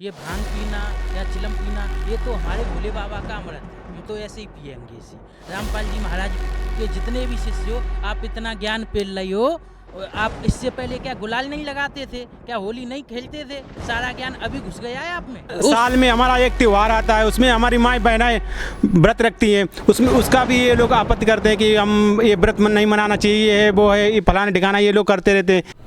ये भांग पीना या चिलम पीना ये तो हमारे भोले बाबा का अमृत है, हम तो ऐसे ही पिएंगे इसी। रामपाल जी महाराज के जितने भी शिष्य हो, आप इतना ज्ञान पेल रही हो, आप इससे पहले क्या गुलाल नहीं लगाते थे, क्या होली नहीं खेलते थे? सारा ज्ञान अभी घुस गया है आप में। साल में हमारा एक त्यौहार आता है, उसमें हमारी माँ बहनें व्रत रखती हैं, उसमें उसका भी ये लोग आपत्ति करते हैं कि हम ये व्रत नहीं मनाना चाहिए, ये है वो है, ये फलाना ठिकाना, ये लोग करते रहते हैं।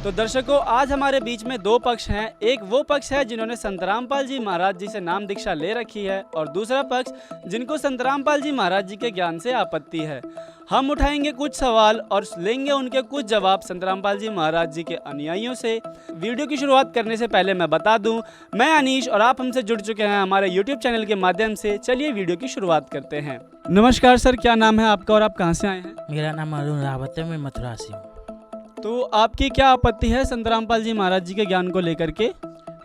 तो दर्शकों, आज हमारे बीच में दो पक्ष हैं। एक वो पक्ष है जिन्होंने संत रामपाल जी महाराज जी से नाम दीक्षा ले रखी है, और दूसरा पक्ष जिनको संत रामपाल जी महाराज जी के ज्ञान से आपत्ति है। हम उठाएंगे कुछ सवाल और लेंगे उनके कुछ जवाब संत रामपाल जी महाराज जी के अनुयायियों से। वीडियो की शुरुआत करने से पहले मैं बता दूं, मैं अनीश और आप हमसे जुड़ चुके हैं हमारे यूट्यूब चैनल के माध्यम से। चलिए वीडियो की शुरुआत करते हैं। नमस्कार सर, क्या नाम है आपका और आप कहाँ से आए हैं? मेरा नाम अरुण रावत है, मैं मथुरा से हूँ। तो आपकी क्या आपत्ति है संत रामपाल जी महाराज जी के ज्ञान को लेकर के?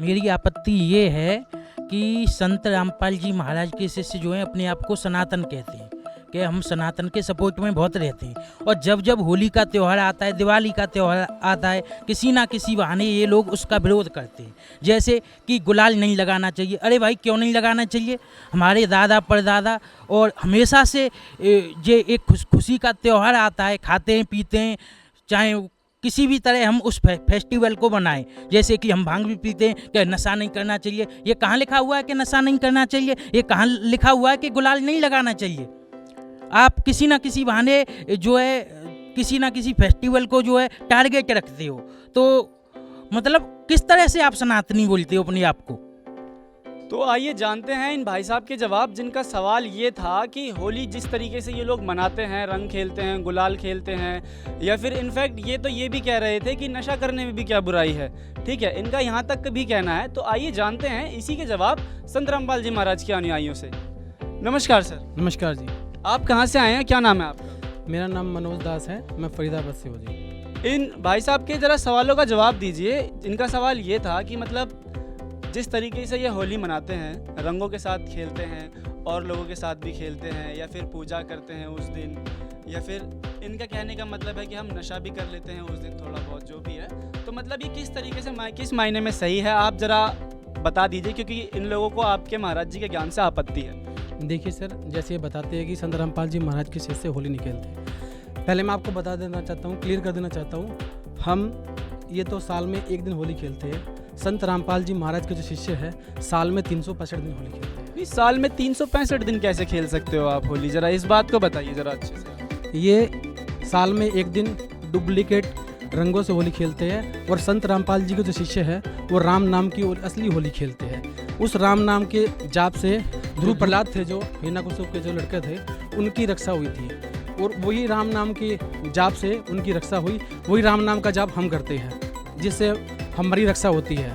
मेरी आपत्ति ये है कि संत रामपाल जी महाराज के शिष्य जो हैं अपने आप को सनातन कहते हैं कि हम सनातन के सपोर्ट में बहुत रहते हैं, और जब जब होली का त्यौहार आता है, दिवाली का त्यौहार आता है, किसी ना किसी बहाने ये लोग उसका विरोध करते हैं। जैसे कि गुलाल नहीं लगाना चाहिए। अरे भाई, क्यों नहीं लगाना चाहिए? हमारे दादा परदादा और हमेशा से ये एक खुशी का त्यौहार आता है, खाते हैं पीते हैं, चाहे किसी भी तरह हम उस फेस्टिवल को बनाएं। जैसे कि हम भांग भी पीते हैं, कि नशा नहीं करना चाहिए। ये कहाँ लिखा हुआ है कि नशा नहीं करना चाहिए? ये कहाँ लिखा हुआ है कि गुलाल नहीं लगाना चाहिए? आप किसी ना किसी बहाने जो है किसी ना किसी फेस्टिवल को जो है टारगेट रखते हो, तो मतलब किस तरह से आप सनातनी बोलते हो अपने आप को? तो आइए जानते हैं इन भाई साहब के जवाब, जिनका सवाल ये था कि होली जिस तरीके से ये लोग मनाते हैं, रंग खेलते हैं, गुलाल खेलते हैं, या फिर इनफैक्ट ये भी कह रहे थे कि नशा करने में भी क्या बुराई है। ठीक है, इनका यहाँ तक भी कहना है। तो आइए जानते हैं इसी के जवाब संत रामपाल जी महाराज के अनुयायियों से। नमस्कार सर। नमस्कार जी। आप कहाँ से आए हैं, क्या नाम है आपका? मेरा नाम मनोज दास है, मैं फरीदाबाद से हूँ जी। इन भाई साहब के ज़रा सवालों का जवाब दीजिए। इनका सवाल ये था कि मतलब जिस तरीके से ये होली मनाते हैं, रंगों के साथ खेलते हैं और लोगों के साथ भी खेलते हैं, या फिर पूजा करते हैं उस दिन, या फिर इनका कहने का मतलब है कि हम नशा भी कर लेते हैं उस दिन थोड़ा बहुत, जो भी है। तो मतलब ये किस तरीके से किस मायने में सही है, आप ज़रा बता दीजिए, क्योंकि इन लोगों को आपके महाराज जी के ज्ञान से आपत्ति है। देखिए सर, जैसे ये बताते हैं कि संत रामपाल जी महाराज के शिष्य होली नहीं खेलते। पहले मैं आपको बता देना चाहता हूँ, क्लियर कर देना चाहता हूँ, हम ये तो साल में एक दिन होली खेलते हैं। संत रामपाल जी महाराज के जो शिष्य है साल में 365 दिन होली खेलते हैं। इस साल में 365 दिन कैसे खेल सकते हो आप होली? ज़रा इस बात को बताइए ज़रा अच्छे से। ये साल में एक दिन डुप्लीकेट रंगों से होली खेलते हैं, और संत रामपाल जी के जो शिष्य है वो राम नाम की असली होली खेलते हैं। उस राम नाम के जाप से ध्रुव प्रहलाद थे, जो हिरण्याकश्यप के जो लड़के थे, उनकी रक्षा हुई थी, और वही राम नाम के जाप से उनकी रक्षा हुई। वही राम नाम का जाप हम करते हैं, जिससे हमारी रक्षा होती है।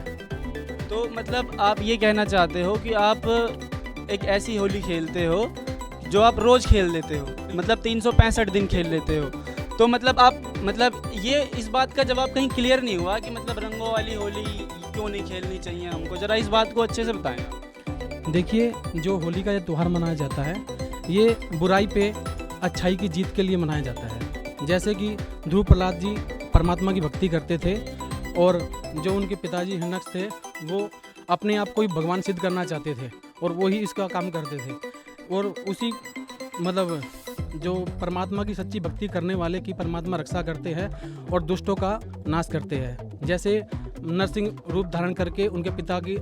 तो मतलब आप ये कहना चाहते हो कि आप एक ऐसी होली खेलते हो जो आप रोज़ खेल लेते हो, मतलब 365 दिन खेल लेते हो। तो मतलब आप ये इस बात का जवाब कहीं क्लियर नहीं हुआ कि मतलब रंगों वाली होली क्यों नहीं खेलनी चाहिए हमको। ज़रा इस बात को अच्छे से बताएं। देखिए, जो होली का ये त्यौहार मनाया जाता है, ये बुराई पे अच्छाई की जीत के लिए मनाया जाता है। जैसे कि ध्रुव प्रहलाद जी परमात्मा की भक्ति करते थे, और जो उनके पिताजी हिरण्यक्ष थे वो अपने आप को ही भगवान सिद्ध करना चाहते थे, और वो ही इसका काम करते थे। और उसी मतलब जो परमात्मा की सच्ची भक्ति करने वाले की परमात्मा रक्षा करते हैं और दुष्टों का नाश करते हैं। जैसे नरसिंह रूप धारण करके उनके पिता की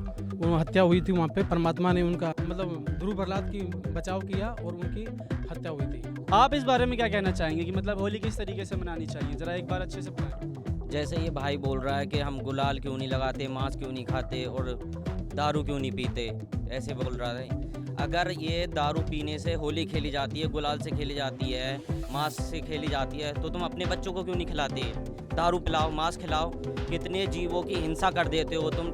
हत्या हुई थी, वहाँ पे परमात्मा ने उनका मतलब ध्रुव प्रहलाद की बचाव किया और उनकी हत्या हुई थी। आप इस बारे में क्या कहना चाहेंगे कि मतलब होली किस तरीके से मनानी चाहिए? ज़रा एक बार अच्छे से बताएं। जैसे ये भाई बोल रहा है कि हम गुलाल क्यों नहीं लगाते, मांस क्यों नहीं खाते और दारू क्यों नहीं पीते, ऐसे बोल रहा है। अगर ये दारू पीने से होली खेली जाती है, गुलाल से खेली जाती है, मांस से खेली जाती है, तो तुम अपने बच्चों को क्यों नहीं खिलाते? दारू पिलाओ, मांस खिलाओ। कितने जीवों की हिंसा कर देते हो तुम।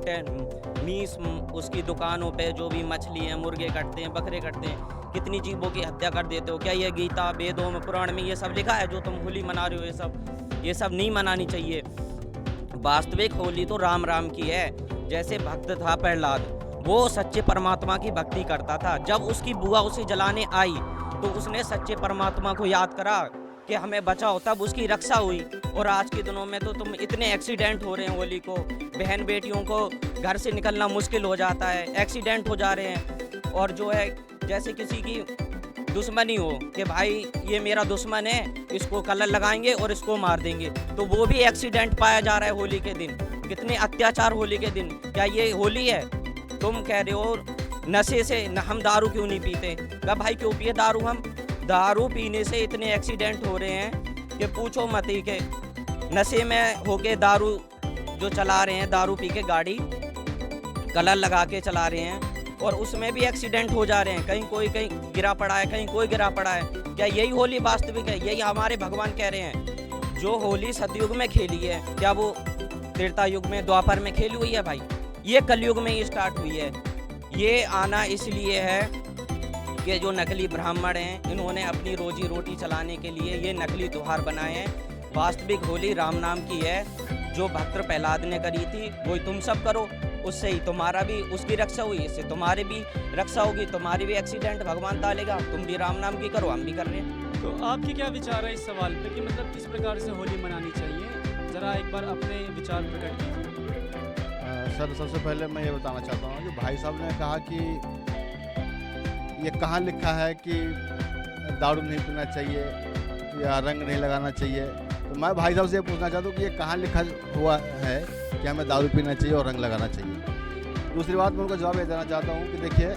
मीस उसकी दुकानों पे जो भी मछली हैं, मुर्गे कटते हैं, बकरे कटते हैं, कितनी जीवों की हत्या कर देते हो। क्या ये गीता वेदों में पुराण में ये सब लिखा है जो तुम होली मना रहे हो? ये सब नहीं मनानी चाहिए। वास्तविक होली तो राम राम की है। जैसे भक्त था प्रहलाद, वो सच्चे परमात्मा की भक्ति करता था। जब उसकी बुआ उसे जलाने आई तो उसने सच्चे परमात्मा को याद करा कि हमें बचाओ, तब उसकी रक्षा हुई। और आज के दिनों में तो तुम इतने एक्सीडेंट हो रहे हैं होली को, बहन बेटियों को घर से निकलना मुश्किल हो जाता है, एक्सीडेंट हो जा रहे हैं। और जो है जैसे किसी की दुश्मनी हो कि भाई ये मेरा दुश्मन है, इसको कलर लगाएंगे और इसको मार देंगे, तो वो भी एक्सीडेंट पाया जा रहा है होली के दिन। कितने अत्याचार होली के दिन। क्या ये होली है? तुम कह रहे हो नशे से हम दारू क्यों नहीं पीते? क्या भाई क्यों पिए दारू? हम दारू पीने से इतने एक्सीडेंट हो रहे हैं कि पूछो मत ही। के नशे में होके दारू जो चला रहे हैं, दारू पी के गाड़ी कलर लगा के चला रहे हैं और उसमें भी एक्सीडेंट हो जा रहे हैं। कहीं कोई कहीं गिरा पड़ा है, कहीं कोई गिरा पड़ा है। क्या यही होली वास्तविक है? यही हमारे भगवान कह रहे हैं। जो होली सतयुग में खेली है, क्या वो त्रेता युग में, द्वापर में खेली हुई है भाई? ये कलयुग में ही स्टार्ट हुई है। ये आना इसलिए है कि जो नकली ब्राह्मण हैं, इन्होंने अपनी रोजी रोटी चलाने के लिए ये नकली त्योहार बनाए हैं। वास्तविक होली राम नाम की है, जो भक्त प्रहलाद ने करी थी वही तुम सब करो। उससे ही तुम्हारा भी, उसकी रक्षा हुई, इससे तुम्हारी भी रक्षा होगी, तुम्हारी भी एक्सीडेंट भगवान टालेगा। तुम भी राम नाम की करो, हम भी कर रहे हैं। तो आपके क्या विचार है इस सवाल पे कि मतलब किस प्रकार से होली मनानी चाहिए? ज़रा एक बार अपने विचार प्रकट कीजिए। सर, सबसे पहले मैं ये बताना चाहता हूँ कि भाई साहब ने कहा कि ये कहाँ लिखा है कि दारू नहीं पीना चाहिए या रंग नहीं लगाना चाहिए। तो मैं भाई साहब से ये पूछना चाहता हूँ कि ये कहाँ लिखा हुआ है कि हमें दारू पीना चाहिए और रंग लगाना चाहिए। दूसरी बात मैं उनको जवाब ये देना चाहता हूँ कि देखिए,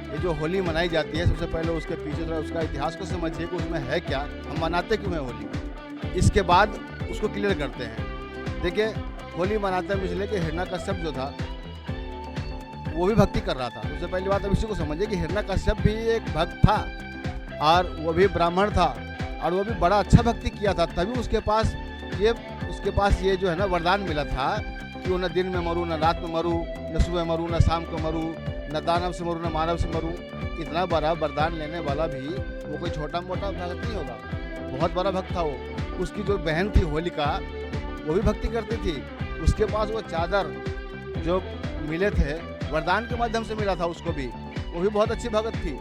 ये जो होली मनाई जाती है, सबसे पहले उसके पीछे थोड़ा उसका इतिहास को समझिए कि उसमें है क्या, हम मनाते क्यों हैं होली। इसके बाद उसको क्लियर करते हैं। देखिए, होली मनाते हैं इसलिए कि हिरण्यकश्यप जो था वो भी भक्ति कर रहा था। सबसे पहली बात अब इसी को समझिए कि हिरण्यकश्यप भी एक भक्त था और वो भी ब्राह्मण था और वो भी बड़ा अच्छा भक्ति किया था। तभी उसके पास ये जो है ना वरदान मिला था कि वो न दिन में मरूँ, न रात में मरूँ, न सुबह मरूँ, न शाम को मरूँ, न दानव से मरूँ, न मानव से मरूँ। इतना बड़ा वरदान लेने वाला भी वो कोई छोटा मोटा भक्त नहीं होगा, बहुत बड़ा भक्त था वो। उसकी जो बहन थी होलिका, वो भी भक्ति करती थी। उसके पास वो चादर जो मिले थे वरदान के माध्यम से मिला था उसको भी, वो भी बहुत अच्छी भगत थी।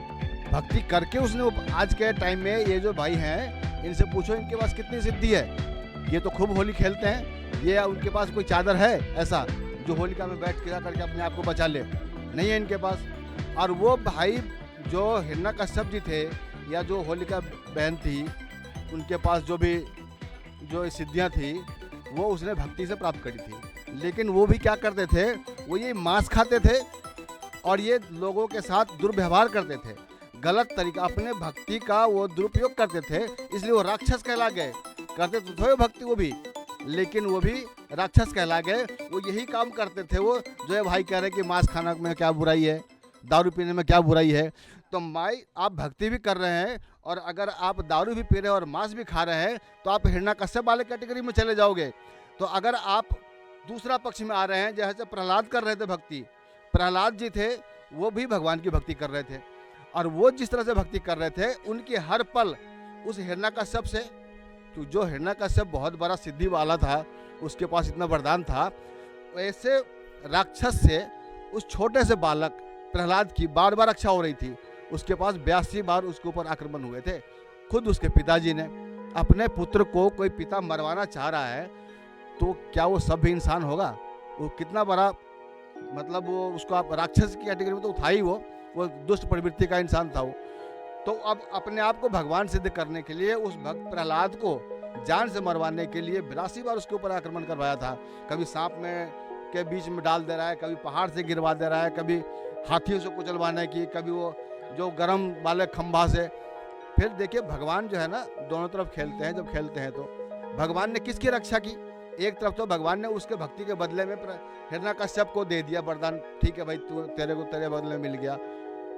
भक्ति करके उसने आज के टाइम में ये जो भाई हैं, इनसे पूछो इनके पास कितनी सिद्धि है। ये तो खूब होली खेलते हैं, ये उनके पास कोई चादर है ऐसा जो होलिका में बैठ के करके अपने आप को बचा ले? नहीं है इनके पास। और वो भाई जो हिरण्यकश्यप जी थे या जो होलिका बहन थी, उनके पास जो सिद्धियाँ थी वो उसने भक्ति से प्राप्त करी थी। लेकिन वो भी क्या करते थे, वो ये मांस खाते थे और ये लोगों के साथ दुर्व्यवहार करते थे, गलत तरीका, अपने भक्ति का वो दुरुपयोग करते थे। इसलिए वो राक्षस कहला गए। करते तो थे भक्ति वो भी, लेकिन वो भी राक्षस कहला गए। वो यही काम करते थे। वो जो है भाई कह रहे कि मांस खाना में क्या बुराई है, दारू पीने में क्या बुराई है। तो माई आप भक्ति भी कर रहे हैं और अगर आप दारू भी पी रहे हैं और मांस भी खा रहे हैं तो आप हिरण्यकश्यप वाले कैटेगरी में चले जाओगे। तो अगर आप दूसरा पक्ष में आ रहे हैं, जैसे प्रहलाद कर रहे थे भक्ति, प्रहलाद जी थे वो भी भगवान की भक्ति कर रहे थे और वो जिस तरह से भक्ति कर रहे थे, उनकी हर पल उस हिरण्यकश्यप से, तो जो हिरण्यकश्यप बहुत बड़ा सिद्धि वाला था, उसके पास इतना वरदान था, वैसे राक्षस से उस छोटे से बालक प्रहलाद की बार बार रक्षा हो रही थी। उसके पास 82 बार उसके ऊपर आक्रमण हुए थे। खुद उसके पिताजी ने अपने पुत्र को, कोई पिता मरवाना चाह रहा है तो क्या वो सब भी इंसान होगा? वो कितना बड़ा, मतलब वो उसको आप राक्षस की कैटेगरी में तो उठा ही, वो दुष्ट प्रवृत्ति का इंसान था वो। तो अब अपने आप को भगवान सिद्ध करने के लिए उस भक्त प्रहलाद को जान से मरवाने के लिए 82 बार उसके ऊपर आक्रमण करवाया था। कभी सांप में के बीच में डाल दे रहा है, कभी पहाड़ से गिरवा दे रहा है, कभी हाथियों से कुचलवाने की, कभी वो जो गरम वाले खंभा से। फिर देखिए भगवान जो है ना दोनों तरफ खेलते हैं। जब खेलते हैं तो भगवान ने किसकी रक्षा की? एक तरफ तो भगवान ने उसके भक्ति के बदले में हिरण्यकश्यप को दे दिया वरदान, ठीक है भाई तेरे को तेरे बदले मिल गया,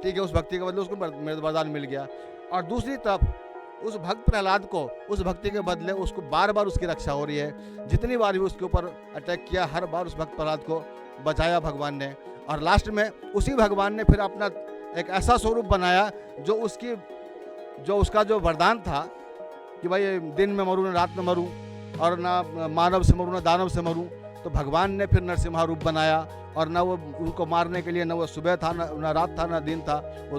ठीक है, उस भक्ति के बदले उसको वरदान मिल गया। और दूसरी तरफ उस भक्त प्रहलाद को उस भक्ति के बदले उसको बार बार उसकी रक्षा हो रही है। जितनी बार भी उसके ऊपर अटैक किया, हर बार उस भक्त प्रहलाद को बचाया भगवान ने। और लास्ट में उसी भगवान ने फिर अपना एक ऐसा स्वरूप बनाया जो उसका जो वरदान था कि भाई दिन में मरूँ, न रात में मरूँ, और ना मानव से मरूँ, ना दानव से मरूँ। तो भगवान ने फिर नरसिम्हा रूप बनाया और ना वो उनको मारने के लिए ना वो सुबह था, ना रात था, ना दिन था। वो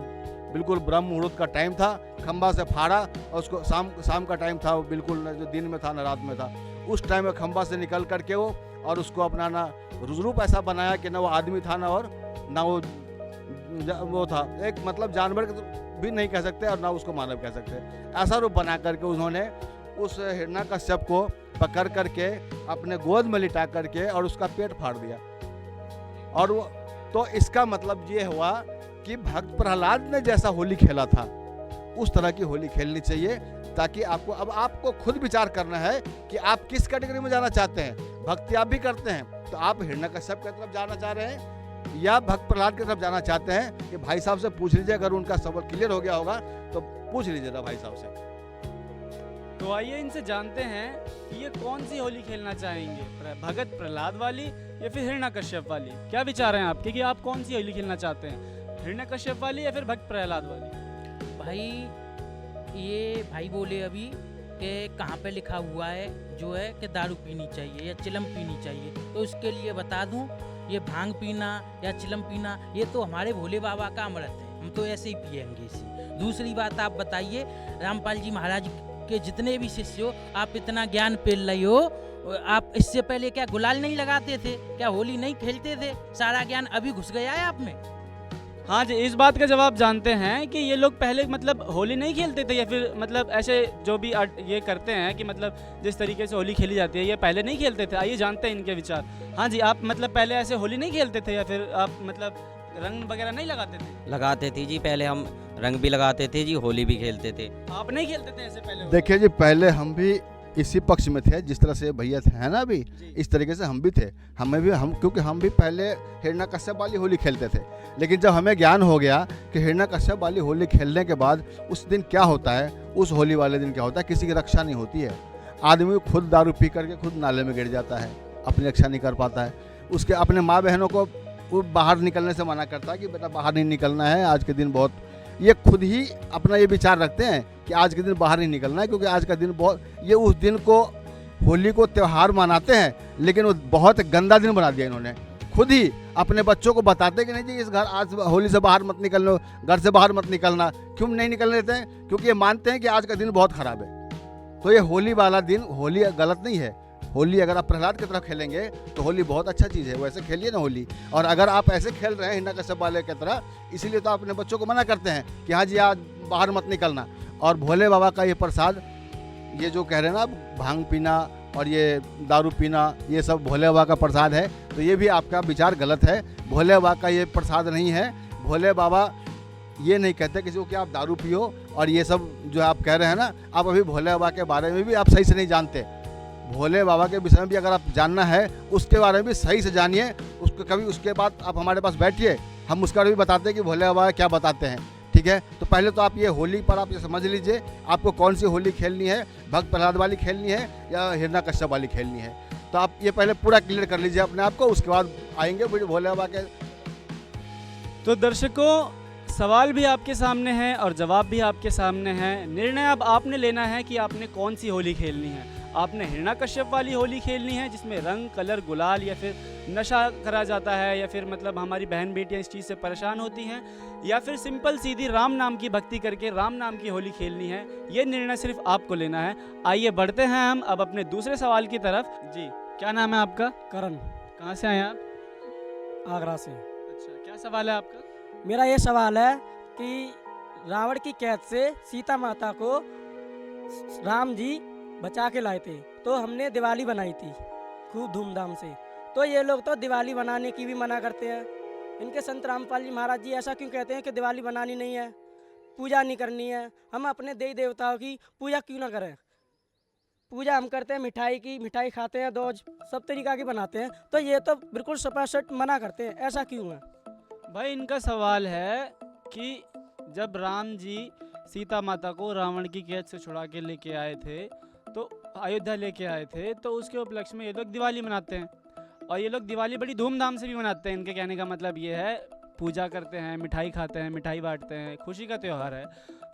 बिल्कुल ब्रह्म मुहूर्त का टाइम था, खंबा से फाड़ा और उसको शाम का टाइम था, वो बिल्कुल न जो दिन में था न रात में था, उस टाइम में खंबा से निकल करके वो और उसको अपना ना रूप ऐसा बनाया कि ना वो आदमी था ना और ना वो था एक मतलब जानवर भी नहीं कह सकते और ना उसको मानव कह सकते, ऐसा रूप बना करके उन्होंने उस हिरण्यकश्यप को पकड़ करके अपने गोद में लिटा करके और उसका पेट फाड़ दिया। और वो तो इसका मतलब ये हुआ कि भक्त प्रहलाद ने जैसा होली खेला था उस तरह की होली खेलनी चाहिए, ताकि आपको खुद विचार करना है कि आप किस कैटेगरी में जाना चाहते हैं। भक्ति आप भी करते हैं तो आप हिरण्यकश्यप की तरफ जाना चाह रहे हैं या भक्त प्रहलाद की तरफ जाना चाहते हैं, कि भाई साहब से पूछ लीजिए, अगर उनका सवाल क्लियर हो गया होगा तो पूछ लीजिएगा भाई साहब से। तो आइए इनसे जानते हैं कि ये कौन सी होली खेलना चाहेंगे, भगत प्रहलाद वाली या फिर हिरण्यकश्यप वाली। क्या विचार हैं आपके कि आप कौन सी होली खेलना चाहते हैं, हिरण्यकश्यप वाली या फिर भक्त प्रहलाद वाली? भाई ये भाई बोले अभी कि कहाँ पे लिखा हुआ है जो है कि दारू पीनी चाहिए या चिलम पीनी चाहिए, तो उसके लिए बता दूं, ये भांग पीना या चिलम पीना ये तो हमारे भोले बाबा का अमृत है, हम तो ऐसे ही पिएंगे इसी। दूसरी बात आप बताइए, रामपाल जी महाराज के जितने भी शिष्य हो, आप इतना ज्ञान पेल रहे हो, आप इससे पहले क्या गुलाल नहीं लगाते थे, क्या होली नहीं खेलते थे? सारा ज्ञान अभी घुस गया है आप में। हाँ जी, इस बात का जवाब जानते हैं कि ये लोग पहले मतलब होली नहीं खेलते थे या फिर मतलब ऐसे जो भी ये करते हैं कि मतलब जिस तरीके से होली खेली जाती है ये पहले नहीं खेलते थे। आइए जानते हैं इनके विचार। हाँ जी, आप मतलब पहले ऐसे होली नहीं खेलते थे या फिर आप मतलब रंग वगैरह नहीं लगाते थे? लगाते थे जी, पहले हम रंग भी लगाते थे जी, होली भी खेलते थे। आप नहीं खेलते थे ऐसे पहले? देखिए जी, पहले हम भी इसी पक्ष में थे, जिस तरह से भैया थे है ना, अभी इस तरीके से हम भी थे। क्योंकि हम भी पहले हिरण्यकश्यप वाली होली खेलते थे, लेकिन जब हमें ज्ञान हो गया कि हिरण्यकश्यप वाली होली खेलने के बाद उस दिन क्या होता है, उस होली वाले दिन क्या होता है, किसी की रक्षा नहीं होती है। आदमी खुद दारू पी करके खुद नाले में गिर जाता है, अपनी रक्षा नहीं कर पाता है। उसके अपने माँ बहनों को वो बाहर निकलने से मना करता है कि बेटा बाहर नहीं निकलना है, आज के दिन बहुत, ये खुद ही अपना ये विचार रखते हैं कि आज के दिन बाहर नहीं निकलना है, क्योंकि आज का दिन बहुत, ये उस दिन को होली को त्यौहार मनाते हैं, लेकिन वो बहुत गंदा दिन बना दिया इन्होंने। खुद ही अपने बच्चों को बताते कि नहीं जी इस घर आज होली से बाहर मत निकलना, घर से बाहर मत निकलना। क्यों नहीं निकलने देते हैं? क्योंकि ये मानते हैं कि आज का दिन बहुत खराब है। तो ये होली वाला दिन, होली गलत नहीं है। होली अगर आप प्रहलाद की तरफ खेलेंगे तो होली बहुत अच्छा चीज़ है, वैसे खेलिए ना होली। और अगर आप ऐसे खेल रहे हैं हिरण्यकश्यप वाले की तरह, इसीलिए तो अपने बच्चों को मना करते हैं कि हाँ जी आज बाहर मत निकलना। और भोले बाबा का ये प्रसाद, ये जो कह रहे हैं ना भांग पीना और ये दारू पीना, ये सब भोले बाबा का प्रसाद है, तो ये भी आपका विचार गलत है। भोले बाबा का ये प्रसाद नहीं है। भोले बाबा ये नहीं कहते किसी को कि आप दारू पियो और ये सब जो आप कह रहे हैं ना, आप अभी भोले बाबा के बारे में भी आप सही से नहीं जानते। भोले बाबा के विषय में भी अगर आप जानना है, उसके बारे में भी सही से जानिए। उसको कभी उसके बाद आप हमारे पास बैठिए, हम उसका भी बताते हैं कि भोले बाबा क्या बताते हैं, ठीक है। तो पहले तो आप ये होली पर आप ये समझ लीजिए आपको कौन सी होली खेलनी है, भक्त प्रहलाद वाली खेलनी है या हिरण्यकश्यप वाली खेलनी है। तो आप ये पहले पूरा क्लियर कर लीजिए अपने आप को, उसके बाद आएंगे भोले बाबा के। तो दर्शकों, सवाल भी आपके सामने है और जवाब भी आपके सामने है। निर्णय अब आपने लेना है कि आपने कौन सी होली खेलनी है। आपने हिरण्यकश्यप वाली होली खेलनी है जिसमें रंग, कलर, गुलाल या फिर नशा करा जाता है या फिर मतलब हमारी बहन बेटियां इस चीज़ से परेशान होती हैं, या फिर सिंपल सीधी राम नाम की भक्ति करके राम नाम की होली खेलनी है। ये निर्णय सिर्फ आपको लेना है। आइए बढ़ते हैं हम अब अपने दूसरे सवाल की तरफ। जी, क्या नाम है आपका? करण, कहाँ से आए आप? आगरा से। अच्छा, क्या सवाल है आपका? मेरा ये सवाल है कि रावण की कैद से सीता माता को राम जी बचा के लाए थे, तो हमने दिवाली बनाई थी खूब धूमधाम से। तो ये लोग तो दिवाली बनाने की भी मना करते हैं। इनके संत रामपाल जी महाराज जी ऐसा क्यों कहते हैं कि दिवाली बनानी नहीं है, पूजा नहीं करनी है? हम अपने देवी देवताओं की पूजा क्यों ना करें? पूजा हम करते हैं मिठाई की, मिठाई खाते हैं, दोज सब तरीका की बनाते हैं। तो ये तो बिल्कुल सपासट मना करते हैं, ऐसा क्यों है? भाई इनका सवाल है कि जब राम जी सीता माता को रावण की कैद से छुड़ा के लेके आए थे, तो अयोध्या लेके आए थे, तो उसके उपलक्ष्य में ये लोग दिवाली मनाते हैं। और ये लोग दिवाली बड़ी धूमधाम से भी मनाते हैं। इनके कहने का मतलब ये है, पूजा करते हैं, मिठाई खाते हैं, मिठाई बांटते हैं, खुशी का त्यौहार है।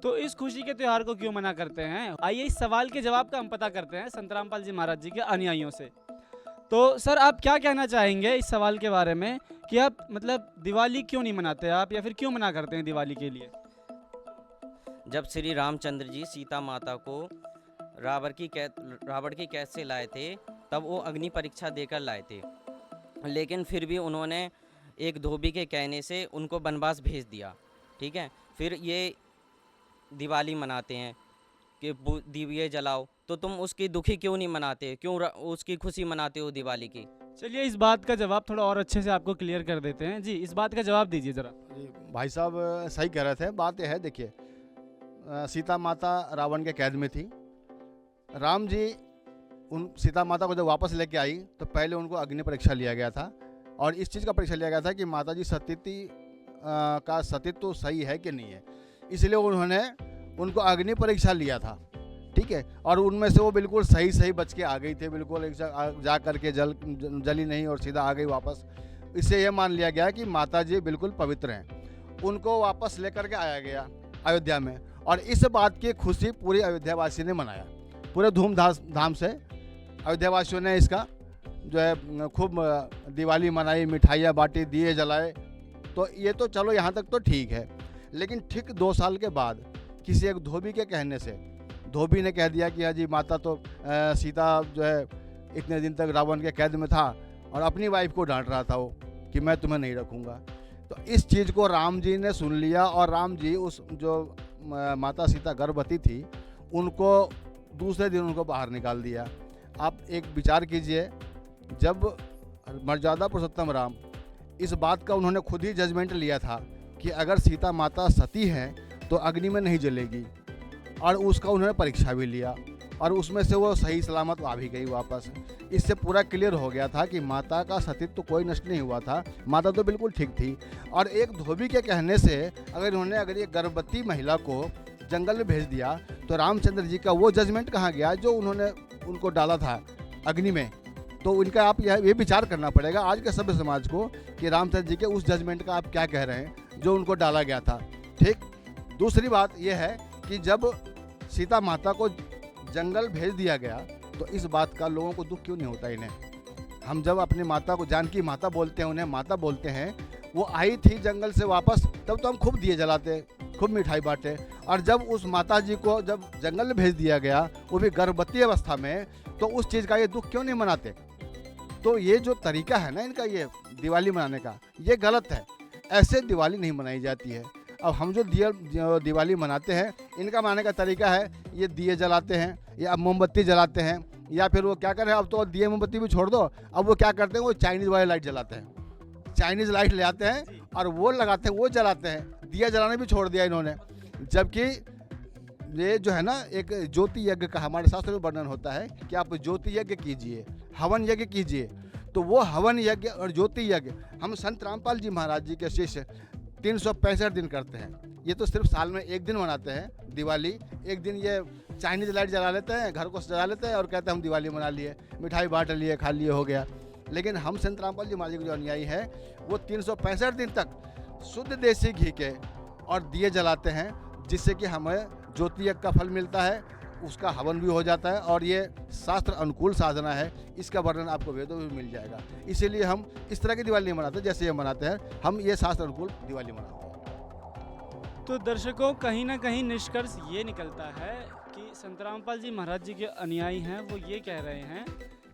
तो इस खुशी के त्यौहार को क्यों मना करते हैं? आइए इस सवाल के जवाब का हम पता करते हैं संत रामपाल जी महाराज जी के अनुयायियों से। तो सर, आप क्या कहना चाहेंगे इस सवाल के बारे में कि आप मतलब दिवाली क्यों नहीं मनाते आप, या फिर क्यों मना करते हैं दिवाली के लिए? जब श्री रामचंद्र जी सीता माता को रावण की कैद से लाए थे, तब वो अग्नि परीक्षा देकर लाए थे, लेकिन फिर भी उन्होंने एक धोबी के कहने से उनको वनवास भेज दिया। ठीक है, फिर ये दिवाली मनाते हैं कि दिए जलाओ, तो तुम उसकी दुखी क्यों नहीं मनाते, क्यों उसकी खुशी मनाते हो दिवाली की? चलिए इस बात का जवाब थोड़ा और अच्छे से आपको क्लियर कर देते हैं। जी, इस बात का जवाब दीजिए ज़रा। जी भाई साहब सही कह रहे थे। बात यह है, देखिए सीता माता रावण के कैद में थी। राम जी उन सीता माता को जब वापस लेके आई तो पहले उनको अग्नि परीक्षा लिया गया था, और इस चीज़ का परीक्षा लिया गया था कि माता जी का सतीत्व सही है कि नहीं है, इसलिए उन्होंने उनको अग्नि परीक्षा लिया था। ठीक है, और उनमें से वो बिल्कुल सही बच के आ गई थे, बिल्कुल जा करके जली नहीं और सीधा आ गई वापस। इससे यह मान लिया गया कि माता जी बिल्कुल पवित्र हैं। उनको वापस लेकर के आया गया अयोध्या में, और इस बात की खुशी पूरी अयोध्यावासी ने मनाया। पूरे धूमधाम से अयोध्यावासियों ने इसका जो है खूब दिवाली मनाई, मिठाइयाँ बांटी, दिए जलाए। तो ये तो चलो यहाँ तक तो ठीक है, लेकिन ठीक 2 साल के बाद किसी एक धोबी के कहने से धोबी ने कह दिया कि हाँ जी, माता तो सीता जो है इतने दिन तक रावण के कैद में था, और अपनी वाइफ को डांट रहा था वो कि मैं तुम्हें नहीं रखूँगा। तो इस चीज़ को राम जी ने सुन लिया, और राम जी उस जो माता सीता गर्भवती थी उनको दूसरे दिन उनको बाहर निकाल दिया। आप एक विचार कीजिए, जब मर्यादा पुरुषोत्तम राम इस बात का उन्होंने खुद ही जजमेंट लिया था कि अगर सीता माता सती हैं तो अग्नि में नहीं जलेगी, और उसका उन्होंने परीक्षा भी लिया, और उसमें से वो सही सलामत आ भी गई वापस। इससे पूरा क्लियर हो गया था कि माता का सतीत्व तो कोई नष्ट नहीं हुआ था, माता तो बिल्कुल ठीक थी। और एक धोबी के कहने से अगर ये गर्भवती महिला को जंगल में भेज दिया, तो रामचंद्र जी का वो जजमेंट कहाँ गया जो उन्होंने उनको डाला था अग्नि में। तो उनका आप ये विचार करना पड़ेगा आज के सभ्य समाज को कि रामचंद्र जी के उस जजमेंट का आप क्या कह रहे हैं जो उनको डाला गया था। ठीक, दूसरी बात यह है कि जब सीता माता को जंगल भेज दिया गया तो इस बात का लोगों को दुख क्यों नहीं होता इन्हें? हम जब अपनी माता को जानकी माता बोलते हैं, उन्हें माता बोलते हैं, वो आई थी जंगल से वापस, तब तो हम खूब दिए जलाते, खूब मिठाई बांटे। और जब उस माता जी को जब जंगल में भेज दिया गया, वो भी गर्भवती अवस्था में, तो उस चीज़ का ये दुख क्यों नहीं मनाते? तो ये जो तरीका है ना इनका, ये दिवाली मनाने का, ये गलत है। ऐसे दिवाली नहीं मनाई जाती है। अब हम जो दिवाली मनाते हैं, इनका मनाने का तरीका है ये दिए जलाते हैं या मोमबत्ती जलाते हैं, या फिर वो क्या कर रहे हैं, अब तो दिए मोमबत्ती भी छोड़ दो, अब वो क्या करते हैं, वो चाइनीज़ वाले लाइट जलाते हैं। चाइनीज़ लाइट ले आते हैं और वो लगाते हैं, वो जलाते हैं। दिया जलाने भी छोड़ दिया इन्होंने। जबकि ये जो है ना, एक ज्योति यज्ञ का हमारे शास्त्र में वर्णन होता है कि आप ज्योति यज्ञ कीजिए, हवन यज्ञ कीजिए। तो वो हवन यज्ञ और ज्योति यज्ञ हम संत रामपाल जी महाराज जी के शिष्य 365 दिन करते हैं। ये तो सिर्फ साल में एक दिन मनाते हैं दिवाली। एक दिन ये चाइनीज़ लाइट जला लेते हैं, घर को सजा लेते हैं और कहते हैं हम दिवाली मना लिए, मिठाई बांट लिए, खा लिए, हो गया। लेकिन हम संत रामपाल जी महाराज के जो अनुयायी हैं, वो 365 दिन तक शुद्ध देसी घी के और दिए जलाते हैं, जिससे कि हमें ज्योति यज्ञ का फल मिलता है, उसका हवन भी हो जाता है, और ये शास्त्र अनुकूल साधना है। इसका वर्णन आपको वेदों में भी मिल जाएगा। इसीलिए हम इस तरह की दिवाली नहीं मनाते जैसे ये मनाते हैं, हम ये शास्त्र अनुकूल दिवाली मनाते हैं। तो दर्शकों, कहीं ना कहीं निष्कर्ष ये निकलता है कि संत रामपाल जी महाराज जी के अनुयायी हैं वो ये कह रहे हैं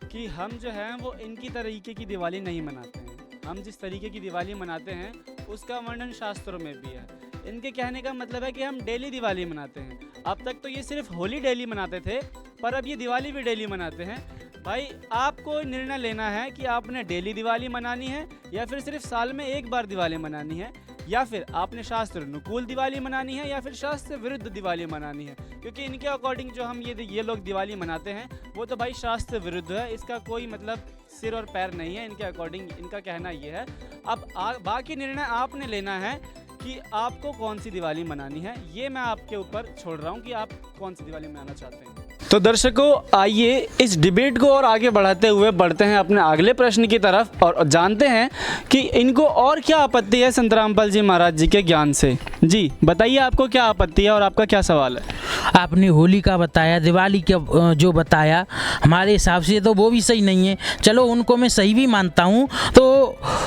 कि हम जो हैं वो इनकी तरीके की दिवाली नहीं मनाते हैं। हम जिस तरीके की दिवाली मनाते हैं उसका वर्णन शास्त्रों में भी है। इनके कहने का मतलब है कि हम डेली दिवाली मनाते हैं। अब तक तो ये सिर्फ होली डेली मनाते थे, पर अब ये दिवाली भी डेली मनाते हैं। भाई, आपको निर्णय लेना है कि आपने डेली दिवाली मनानी है या फिर सिर्फ साल में एक बार दिवाली मनानी है, या फिर आपने शास्त्र अनुकूल दिवाली मनानी है या फिर शास्त्र विरुद्ध दिवाली मनानी है। क्योंकि इनके अकॉर्डिंग जो हम ये लोग दिवाली मनाते हैं वो तो भाई शास्त्र विरुद्ध है, इसका कोई मतलब सिर और पैर नहीं है। इनके अकॉर्डिंग इनका कहना ये है। अब बाकी निर्णय आपने लेना है कि आपको कौन सी दिवाली मनानी है। ये मैं आपके ऊपर छोड़ रहा हूँ कि आप कौन सी दिवाली मनाना चाहते हैं। तो दर्शकों, आइए इस डिबेट को और आगे बढ़ाते हुए बढ़ते हैं अपने अगले प्रश्न की तरफ और जानते हैं कि इनको और क्या आपत्ति है संत रामपाल जी महाराज जी के ज्ञान से। जी बताइए, आपको क्या आपत्ति है और आपका क्या सवाल है? आपने होली का बताया, दिवाली का जो बताया, हमारे हिसाब से तो वो भी सही नहीं है। चलो उनको मैं सही भी मानता हूँ। तो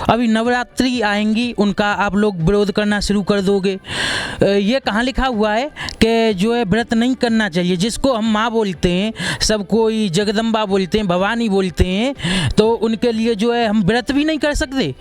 अभी नवरात्रि आएंगी, उनका आप लोग विरोध करना शुरू कर दोगे। ये कहाँ लिखा हुआ है कि जो है व्रत नहीं करना चाहिए? जिसको हम माँ बोलते हैं, सब कोई जगदम्बा बोलते हैं, भवानी बोलते हैं, तो उनके लिए जो है हम व्रत भी नहीं कर सकते?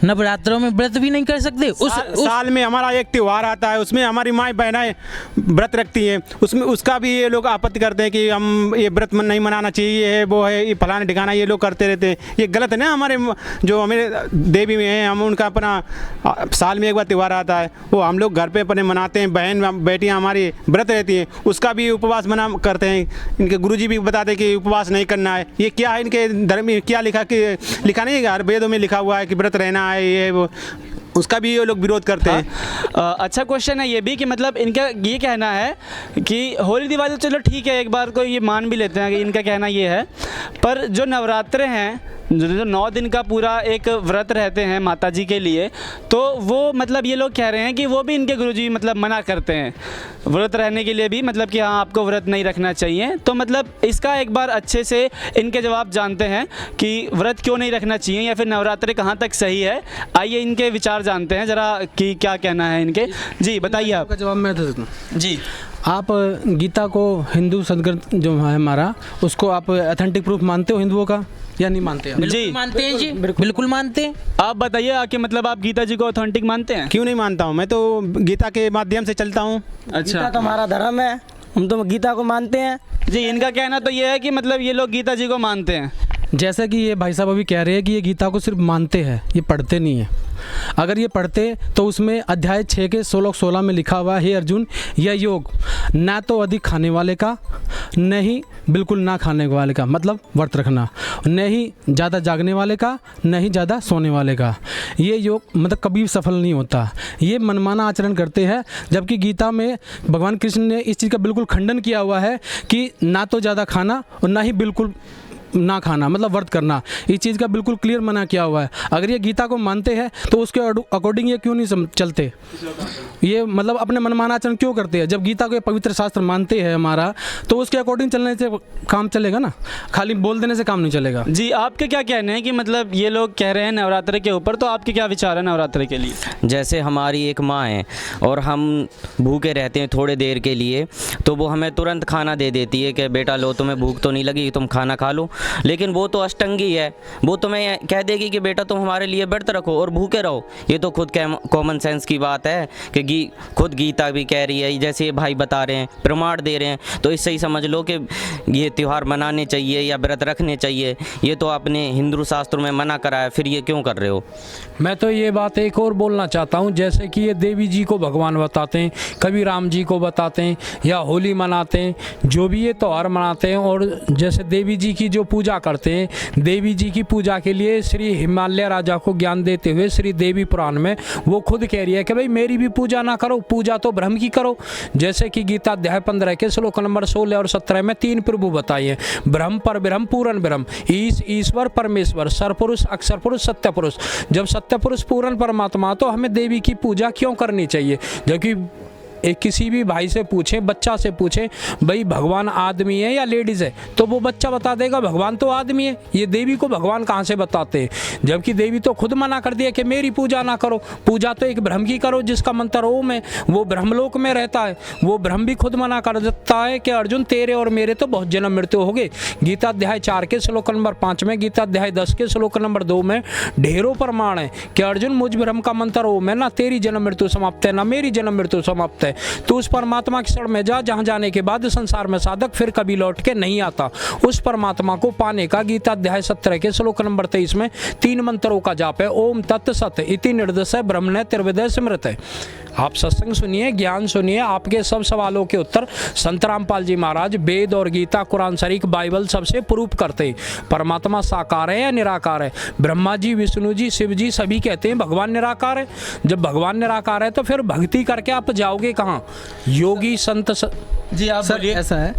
नवरात्रों में व्रत भी नहीं कर सकते? साल में हमारा एक त्यौहार आता है, उसमें हमारी माँ बहनें व्रत रखती हैं, उसमें उसका भी ये लोग आपत्ति करते हैं कि हम ये व्रत नहीं मनाना चाहिए, ये है वो है, ये फलाना ठिकाना, ये लोग करते रहते हैं। ये गलत है ना। हमारे जो हमारे देवी में हैं, हम उनका अपना साल में एक बार त्यौहार आता है, वो हम लोग घर पे अपने मनाते हैं। बहन बेटियाँ हमारी व्रत रहती हैं, उसका भी उपवास मना करते हैं। इनके गुरुजी भी बताते हैं कि उपवास नहीं करना है। ये क्या है इनके धर्म में, क्या लिखा नहीं है? वेदों में लिखा हुआ है कि व्रत रहना है, ये वो, उसका भी ये लोग विरोध करते हैं। अच्छा क्वेश्चन है ये भी कि मतलब इनका ये कहना है कि होली दिवाली तो चलो ठीक है, एक बार को ये मान भी लेते हैं कि इनका कहना ये है, पर जो नवरात्रे हैं, जो 9 दिन का पूरा एक व्रत रहते हैं माता जी के लिए, तो वो मतलब ये लोग कह रहे हैं कि वो भी इनके गुरुजी मतलब मना करते हैं व्रत रहने के लिए भी, मतलब कि हाँ आपको व्रत नहीं रखना चाहिए। तो मतलब इसका एक बार अच्छे से इनके जवाब जानते हैं कि व्रत क्यों नहीं रखना चाहिए या फिर नवरात्रि कहाँ तक सही है। आइए इनके विचार जानते हैं ज़रा कि क्या कहना है इनके। जी बताइए आप। आपका जवाब मैं दे देता हूँ। जी आप गीता को हिंदू संस्कृत जो है हमारा, उसको आप ऑथेंटिक प्रूफ मानते हो हिंदुओं का या नहीं मानते हैं? जी मानते हैं जी, बिल्कुल मानते हैं। आप बताइए आके, मतलब आप गीता जी को ऑथेंटिक मानते हैं? क्यों नहीं मानता हूँ, मैं तो गीता के माध्यम से चलता हूँ। गीता तो हमारा धर्म है, हम तो गीता को मानते हैं। जी इनका कहना तो ये है कि मतलब ये लोग गीता जी को मानते हैं। जैसा कि ये भाई साहब अभी कह रहे हैं कि ये गीता को सिर्फ मानते हैं, ये पढ़ते नहीं है। अगर ये पढ़ते तो उसमें अध्याय 6 के 16 में लिखा हुआ है, हे अर्जुन, यह योग ना तो अधिक खाने वाले का, न ही बिल्कुल ना खाने वाले का, मतलब व्रत रखना, न ही ज़्यादा जागने वाले का, न ही ज़्यादा सोने वाले का। ये योग मतलब कभी भी सफल नहीं होता। ये मनमाना आचरण करते हैं, जबकि गीता में भगवान कृष्ण ने इस चीज़ का बिल्कुल खंडन किया हुआ है कि ना तो ज़्यादा खाना और ना ही बिल्कुल ना खाना, मतलब व्रत करना। इस चीज़ का बिल्कुल क्लियर मना किया हुआ है। अगर ये गीता को मानते हैं तो उसके अकॉर्डिंग ये क्यों नहीं चलते? ये मतलब अपने मनमाना आचरण क्यों करते हैं? जब गीता को ये पवित्र शास्त्र मानते हैं हमारा, तो उसके अकॉर्डिंग चलने से काम चलेगा ना, खाली बोल देने से काम नहीं चलेगा। जी आपके क्या कहने हैं कि मतलब ये लोग कह रहे हैं नवरात्रि के ऊपर, तो आपके क्या विचार है नवरात्रि के लिए? जैसे हमारी एक माँ है और हम भूखे रहते हैं थोड़े देर के लिए, तो वो हमें तुरंत खाना दे देती है कि बेटा लो, तुम्हें भूख तो नहीं लगी, तुम खाना खा लो। लेकिन वो तो अष्टंगी है, वो तुम्हें कह देगी कि बेटा तुम हमारे लिए व्रत रखो और भूखे रहो। ये तो खुद कॉमन सेंस की बात है कि खुद गीता भी कह रही है, जैसे ये भाई बता रहे हैं, प्रमाण दे रहे हैं, तो इससे ही समझ लो कि ये त्यौहार मनाने चाहिए या व्रत रखने चाहिए। ये तो आपने हिंदू शास्त्रों में मना करा है, फिर ये क्यों कर रहे हो? मैं तो ये बात एक और बोलना चाहता हूँ, जैसे कि ये देवी जी को भगवान बताते हैं, कभी राम जी को बताते हैं या होली मनाते हैं, जो भी ये त्यौहार मनाते हैं। और जैसे देवी जी की जो पूजा करते हैं, देवी जी की पूजा के लिए श्री हिमालय राजा को ज्ञान देते हुए श्री देवी पुराण में वो खुद कह रही है कि भाई मेरी भी पूजा ना करो, पूजा तो ब्रह्म की करो। जैसे कि गीता अध्याय 15 के श्लोक नंबर 16 और 17 में 3 प्रभु बताइए, ब्रह्म पर ब्रह्म पूर्ण ब्रह्म, ईश्वर परमेश्वर, सरपुरुष अक्षर पुरुष सत्य पुरुष। जब सत्य पुरुष पूर्ण परमात्मा, तो हमें देवी की पूजा क्यों करनी चाहिए? जबकि एक किसी भी भाई से पूछें, बच्चा से पूछें, भाई भगवान आदमी है या लेडीज़ है, तो वो बच्चा बता देगा भगवान तो आदमी है। ये देवी को भगवान कहाँ से बताते हैं? जबकि देवी तो खुद मना कर दिया कि मेरी पूजा ना करो, पूजा तो एक ब्रह्म की करो जिसका मंत्र ओम है, वो ब्रह्मलोक में रहता है। वो ब्रह्म भी खुद मना कर देता है कि अर्जुन तेरे और मेरे तो बहुत जन्म मृत्यु हो गए। गीता अध्याय 4 के श्लोक नंबर 5 में, गीता अध्याय 10 के श्लोक नंबर 2 में ढेरों प्रमाण है कि अर्जुन मुझ ब्रह्म का मंत्र ओम है, ना तेरी जन्म मृत्यु समाप्त है, ना मेरी जन्म मृत्यु समाप्त है। तो उस परमात्मा की शरण में जा जहां जाने के बाद संसार में साधक फिर कभी लौट के नहीं आता। उस परमात्मा को पाने का गीता अध्याय 17 के श्लोक नंबर 23 में 3 मंत्रों का जाप है, ओम तत् सत इति निर्देश ब्रह्मण त्रिविधय स्मृत है। आप सत्संग सुनिए, ज्ञान सुनिए, आपके सब सवालों के उत्तर संत रामपाल जी महाराज वेद और गीता, कुरान शरीफ, बाइबल सबसे प्रूफ करते हैं। परमात्मा साकार है या निराकार है? ब्रह्मा जी, विष्णु जी, शिव जी सभी कहते हैं भगवान निराकार है। जब भगवान निराकार है तो फिर भक्ति करके आप जाओगे कहाँ? योगी संत जी आप सर ऐसा है,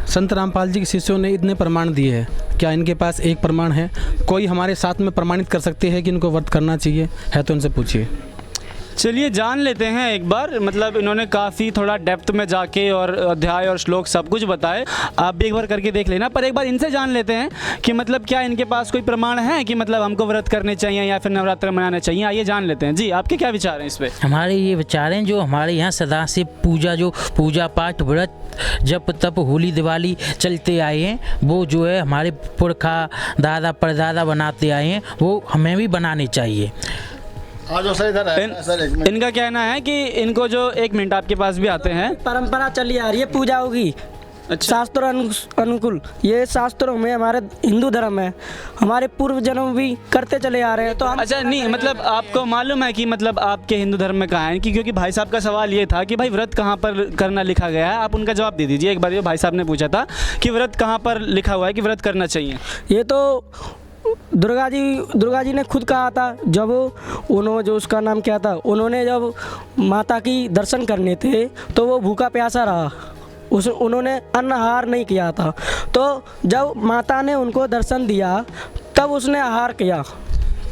संत रामपाल जी के शिष्यों ने इतने प्रमाण दिए हैं, क्या इनके पास एक प्रमाण है? कोई हमारे साथ में प्रमाणित कर सकते हैं कि इनको व्रत करना चाहिए? है तो इनसे पूछिए। चलिए जान लेते हैं एक बार, मतलब इन्होंने काफ़ी थोड़ा डेप्थ में जाके और अध्याय और श्लोक सब कुछ बताए, आप भी एक बार करके देख लेना। पर एक बार इनसे जान लेते हैं कि मतलब क्या इनके पास कोई प्रमाण है कि मतलब हमको व्रत करने चाहिए या फिर नवरात्र मनाने चाहिए। आइए जान लेते हैं। जी, आपके क्या विचार हैं इस पर? हमारे ये विचार हैं, जो हमारे यहाँ सदा से पूजा पाठ व्रत जप तप होली दिवाली चलते आए हैं, वो जो है हमारे पुरखा दादा परदादा बनाते आए हैं, वो हमें भी बनाने चाहिए। हाँ जो सर इधर है सर, एक मिनट। इनका कहना है कि इनको जो, एक मिनट आपके पास भी आते हैं, परंपरा चली आ रही है, पूजा होगी अच्छा शास्त्र अनुकूल। ये शास्त्रों में हमारे हिंदू धर्म है, हमारे पूर्व जन्म भी करते चले आ रहे हैं, तो हम अच्छा नहीं, मतलब आपको मालूम है कि मतलब आपके हिंदू धर्म में कहाँ है कि, क्योंकि भाई साहब का सवाल ये था कि भाई व्रत कहाँ पर करना लिखा गया है, आप उनका जवाब दे दीजिए एक बार। ये भाई साहब ने पूछा था कि व्रत कहाँ पर लिखा हुआ है कि व्रत करना चाहिए। ये तो दुर्गा जी ने खुद कहा था, जब उन्होंने, जो उसका नाम क्या था, उन्होंने जब माता की दर्शन करने थे तो वो भूखा प्यासा रहा, उन्होंने अन्न आहार नहीं किया था, तो जब माता ने उनको दर्शन दिया तब उसने आहार किया।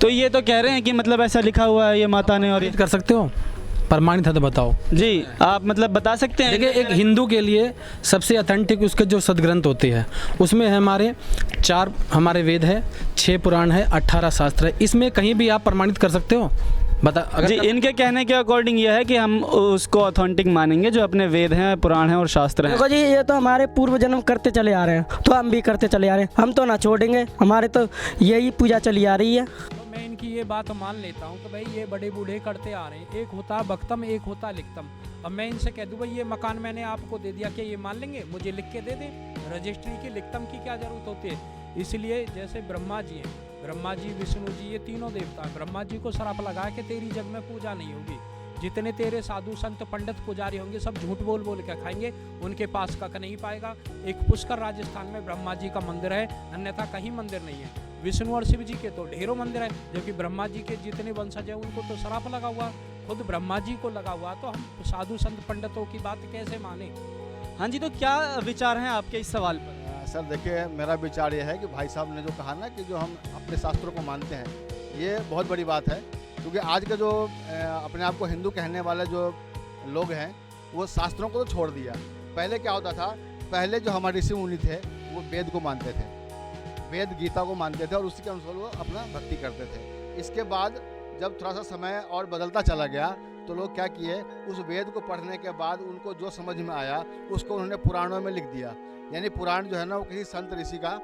तो ये तो कह रहे हैं कि मतलब ऐसा लिखा हुआ है ये माता ने, और ये कर सकते हो, प्रमाणित है तो बताओ। जी आप मतलब बता सकते हैं? देखिए, एक हिंदू के लिए सबसे अथेंटिक उसके जो सदग्रंथ होते हैं, उसमें है हमारे 4 हमारे वेद है, 6 पुराण है, 18 शास्त्र है। इसमें कहीं भी आप प्रमाणित कर सकते हो? बता अगर जी, इनके कहने के अकॉर्डिंग ये है कि हम उसको ऑथेंटिक मानेंगे जो अपने वेद हैं, पुराण हैं और शास्त्र हैं। देखो जी, ये तो हमारे पूर्व जन्म करते चले आ रहे हैं, तो हम भी करते चले आ रहे हैं, हम तो ना छोड़ेंगे, हमारे तो यही पूजा चली आ रही है। तो मैं इनकी ये बात मान लेता हूँ कि भाई ये बड़े बूढ़े करते आ रहे हैं, एक होता भक्तम एक होता लिखतम। अब मैं इनसे कह दूँ भाई ये मकान मैंने आपको दे दिया, क्या ये मान लेंगे? मुझे लिख के दे दें, रजिस्ट्री की लिखतम की क्या ज़रूरत होती है? इसलिए जैसे ब्रह्मा जी हैं, ब्रह्मा जी विष्णु जी ये तीनों देवता हैं, ब्रह्मा जी को शराप लगा के तेरी जग में पूजा नहीं होगी, जितने तेरे साधु संत पंडित पुजारी होंगे सब झूठ बोल बोल के खाएंगे, उनके पास कक नहीं पाएगा। एक पुष्कर राजस्थान में ब्रह्मा जी का मंदिर है, अन्यथा कहीं मंदिर नहीं है। विष्णु और शिव जी के तो ढेरों मंदिर है, जबकि ब्रह्मा जी के जितने वंशज हैं उनको तो शराप लगा हुआ, खुद ब्रह्मा जी को लगा हुआ, तो हम साधु संत पंडितों की बात कैसे माने? हाँ जी, तो क्या विचार हैं आपके इस सवाल पर? सर देखिए, मेरा विचार ये है कि भाई साहब ने जो कहा ना कि जो हम अपने शास्त्रों को मानते हैं, ये बहुत बड़ी बात है, क्योंकि आज के जो अपने आप को हिंदू कहने वाले जो लोग हैं, वो शास्त्रों को तो छोड़ दिया। पहले क्या होता था, पहले जो हमारे ऋषि मुनि थे वो वेद को मानते थे, वेद गीता को मानते थे और उसी के अनुसार वो अपना भक्ति करते थे। इसके बाद जब थोड़ा सा समय और बदलता चला गया तो लोग क्या किए, उस वेद को पढ़ने के बाद उनको जो समझ में आया उसको उन्होंने पुराणों में लिख दिया। यानी पुराण जो है ना, वो किसी संत ऋषि का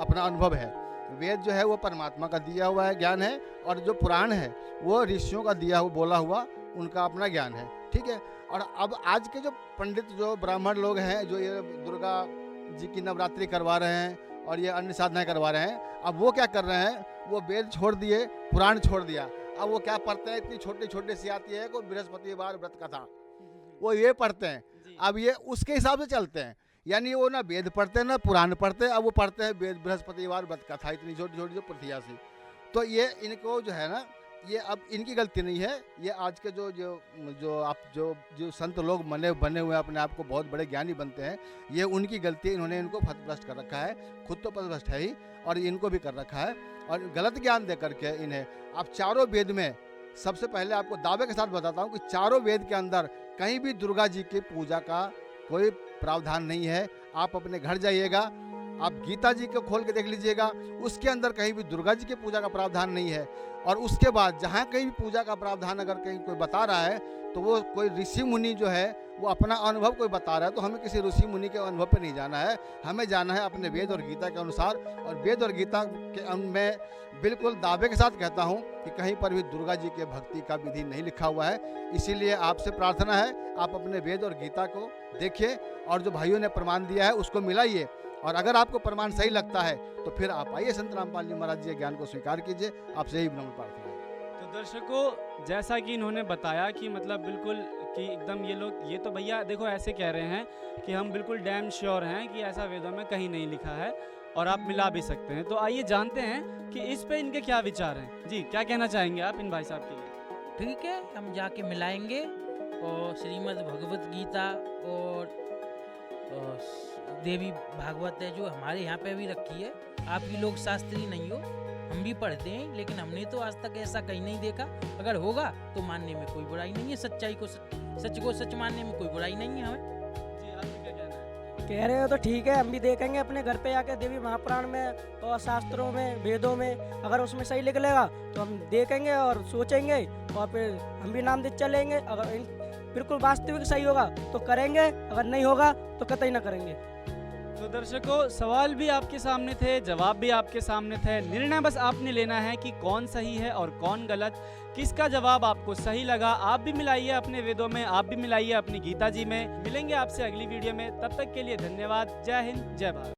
अपना अनुभव है, वेद जो है वो परमात्मा का दिया हुआ है ज्ञान है, और जो पुराण है वो ऋषियों का दिया हुआ बोला हुआ उनका अपना ज्ञान है। ठीक है। और अब आज के जो पंडित जो ब्राह्मण लोग हैं, जो ये दुर्गा जी की नवरात्रि करवा रहे हैं और ये अन्य साधनाएं करवा रहे हैं, अब वो क्या कर रहे हैं, वो वेद छोड़ दिए, पुराण छोड़ दिया। अब वो क्या पढ़ते हैं, इतनी छोटी छोटी सी आती है कोई बृहस्पतिवार व्रत कथा, वो ये पढ़ते हैं। अब ये उसके हिसाब से चलते हैं, यानी वो ना वेद पढ़ते हैं ना पुराण पढ़ते हैं, अब वो पढ़ते हैं वेद बृहस्पतिवार व्रत कथा, इतनी छोटी छोटी जो पृथ्वी सी। तो ये इनको जो है ना, ये अब इनकी गलती नहीं है, ये आज के जो संत लोग बने हुए हैं, अपने आप को बहुत बड़े ज्ञानी बनते हैं, ये उनकी गलती है, इन्होंने इनको पथभ्रष्ट कर रखा है, खुद तो पथभ्रष्ट है ही और इनको भी कर रखा है, और गलत ज्ञान दे करके इन्हें। आप चारों वेद में, सबसे पहले आपको दावे के साथ बताता हूँ कि चारों वेद के अंदर कहीं भी दुर्गा जी की पूजा का कोई प्रावधान नहीं है। आप अपने घर जाइएगा, आप गीता जी को खोल के देख लीजिएगा, उसके अंदर कहीं भी दुर्गा जी की पूजा का प्रावधान नहीं है। और उसके बाद जहाँ कहीं भी पूजा का प्रावधान अगर कहीं कोई बता रहा है तो वो कोई ऋषि मुनि जो है वो अपना अनुभव कोई बता रहा है, तो हमें किसी ऋषि मुनि के अनुभव पे नहीं जाना है, हमें जाना है अपने वेद और गीता के अनुसार। और वेद और गीता के मैं बिल्कुल दावे के साथ कहता हूँ कि कहीं पर भी दुर्गा जी के भक्ति का विधि नहीं लिखा हुआ है। इसीलिए आपसे प्रार्थना है, आप अपने वेद और गीता को देखिए और जो भाइयों ने प्रमाण दिया है उसको मिलाइए, और अगर आपको प्रमाण सही लगता है तो फिर आप आइए संत रामपाल जी महाराज जी के ज्ञान को स्वीकार कीजिए। आपसे यही विनम्र प्रार्थना है। तो दर्शकों, जैसा कि इन्होंने बताया कि मतलब बिल्कुल कि एकदम ये लोग, ये तो भैया देखो ऐसे कह रहे हैं कि हम बिल्कुल डैम श्योर हैं कि ऐसा वेदों में कहीं नहीं लिखा है और आप मिला भी सकते हैं। तो आइए जानते हैं कि इस पे इनके क्या विचार हैं। जी, क्या कहना चाहेंगे आप इन भाई साहब के लिए? ठीक है, हम जाके मिलाएंगे और श्रीमद् भगवत गीता और देवी भागवत है जो हमारे यहाँ पे भी रखी है। आप भी लोग शास्त्री नहीं हो, हम भी पढ़ते हैं, लेकिन हमने तो आज तक ऐसा कहीं नहीं देखा। अगर होगा तो मानने में कोई बुराई नहीं है, सच्चाई को सच को सच मानने में कोई बुराई नहीं है हमें। जी, आपका क्या कहना है? कह रहे हो तो ठीक है, हम भी देखेंगे अपने घर पे आके देवी महापुराण में और शास्त्रों में, वेदों में, अगर उसमें सही निकलेगा तो हम देखेंगे और सोचेंगे और फिर हम भी नाम दे चलेंगे। अगर बिल्कुल वास्तविक सही होगा तो करेंगे, अगर नहीं होगा तो कतई ना करेंगे। तो दर्शकों, सवाल भी आपके सामने थे, जवाब भी आपके सामने थे, निर्णय बस आपने लेना है कि कौन सही है और कौन गलत, किसका जवाब आपको सही लगा। आप भी मिलाइए अपने वेदों में, आप भी मिलाइए अपनी गीता जी में। मिलेंगे आपसे अगली वीडियो में, तब तक के लिए धन्यवाद। जय हिंद, जय भारत।